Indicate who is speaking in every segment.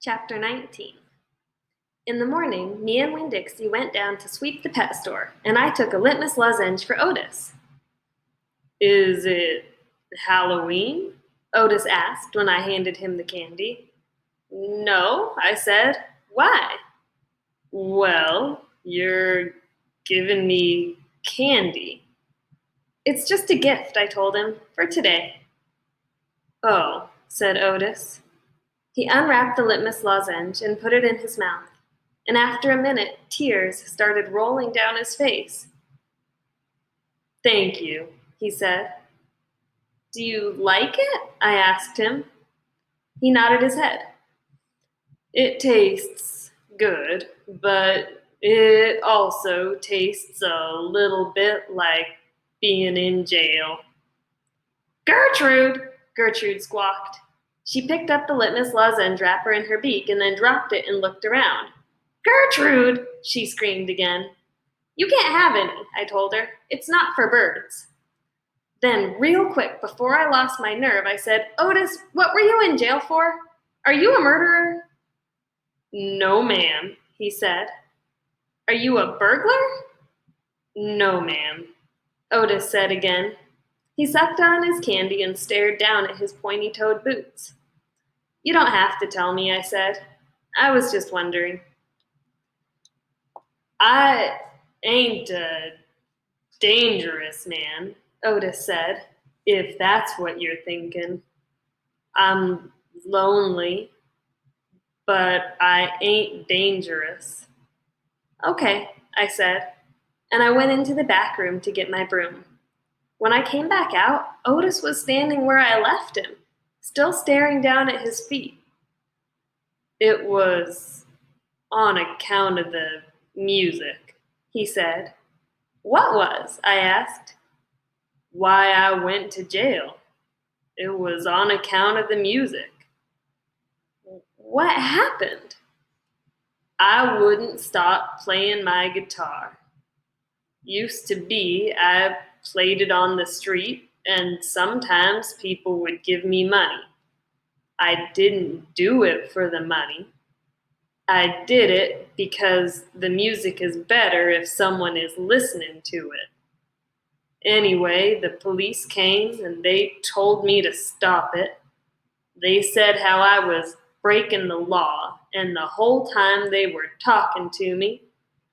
Speaker 1: Chapter 19. In the morning, me and Winn Dixie went down to sweep the pet store, and I took a litmus lozenge for Otis. Is it Halloween? Otis asked when I handed him the candy. No, I said. Why? Well, you're giving me candy. It's just a gift, I told him, for today. Oh, said Otis. He unwrapped the litmus lozenge and put it in his mouth, and after a minute, tears started rolling down his face. Thank you, he said. Do you like it? I asked him. He nodded his head. It tastes good, but it also tastes a little bit like being in jail. Gertrude squawked. She picked up the litmus lozenge wrapper in her beak and then dropped it and looked around. Gertrude, she screamed again. You can't have any, I told her. It's not for birds. Then, real quick, before I lost my nerve, I said, Otis, what were you in jail for? Are you a murderer? No, ma'am, he said. Are you a burglar? No, ma'am, Otis said again. He sucked on his candy and stared down at his pointy-toed boots. You don't have to tell me, I said. I was just wondering. I ain't a dangerous man, Otis said, if that's what you're thinking. I'm lonely, but I ain't dangerous. Okay, I said, and I went into the back room to get my broom. When I came back out, Otis was standing where I left him, still staring down at his feet. It was on account of the music, he said. What was? I asked. Why I went to jail. It was on account of the music. What happened? I wouldn't stop playing my guitar. Used to be, I played it on the street, and sometimes people would give me money. I didn't do it for the money. I did it because the music is better if someone is listening to it. Anyway, the police came and they told me to stop it. They said how I was breaking the law, and the whole time they were talking to me,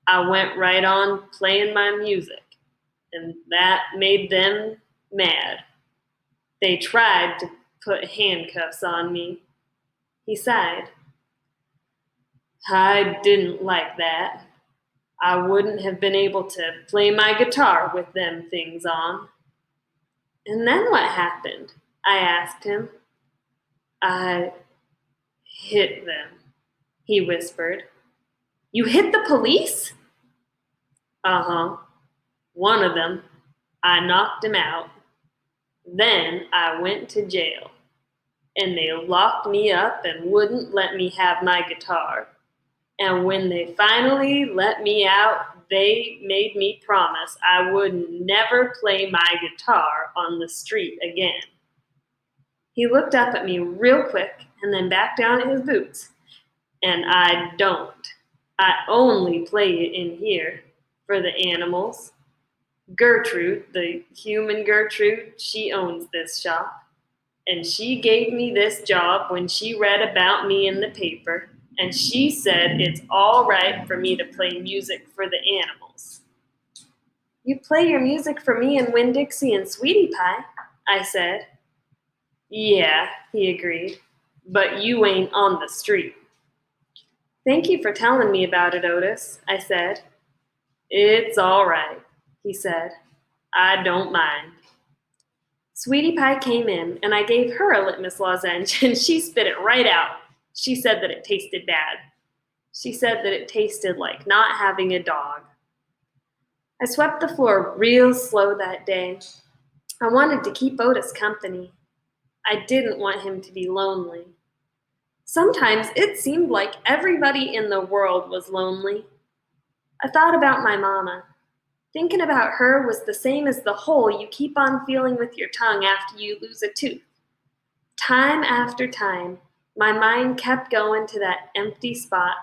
Speaker 1: I went right on playing my music, and that made them mad. They tried to put handcuffs on me. He sighed. I didn't like that. I wouldn't have been able to play my guitar with them things on. And then what happened? I asked him. I hit them, he whispered. You hit the police? Uh-huh. One of them. I knocked him out. Then I went to jail, and they locked me up and wouldn't let me have my guitar. And when they finally let me out, they made me promise I would never play my guitar on the street again. He looked up at me real quick and then back down at his boots. And I don't. I only play it in here for the animals. Gertrude, the human Gertrude, she owns this shop. And she gave me this job when she read about me in the paper. And she said it's all right for me to play music for the animals. You play your music for me and Winn Dixie and Sweetie Pie, I said. Yeah, he agreed, but you ain't on the street. Thank you for telling me about it, Otis, I said. It's all right, he said. I don't mind. Sweetie Pie came in, and I gave her a litmus lozenge, and she spit it right out. She said that it tasted bad. She said that it tasted like not having a dog. I swept the floor real slow that day. I wanted to keep Otis company. I didn't want him to be lonely. Sometimes it seemed like everybody in the world was lonely. I thought about my mama. Thinking about her was the same as the hole you keep on feeling with your tongue after you lose a tooth. Time after time, My mind kept going to that empty spot,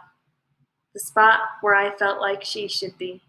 Speaker 1: the spot where I felt like she should be.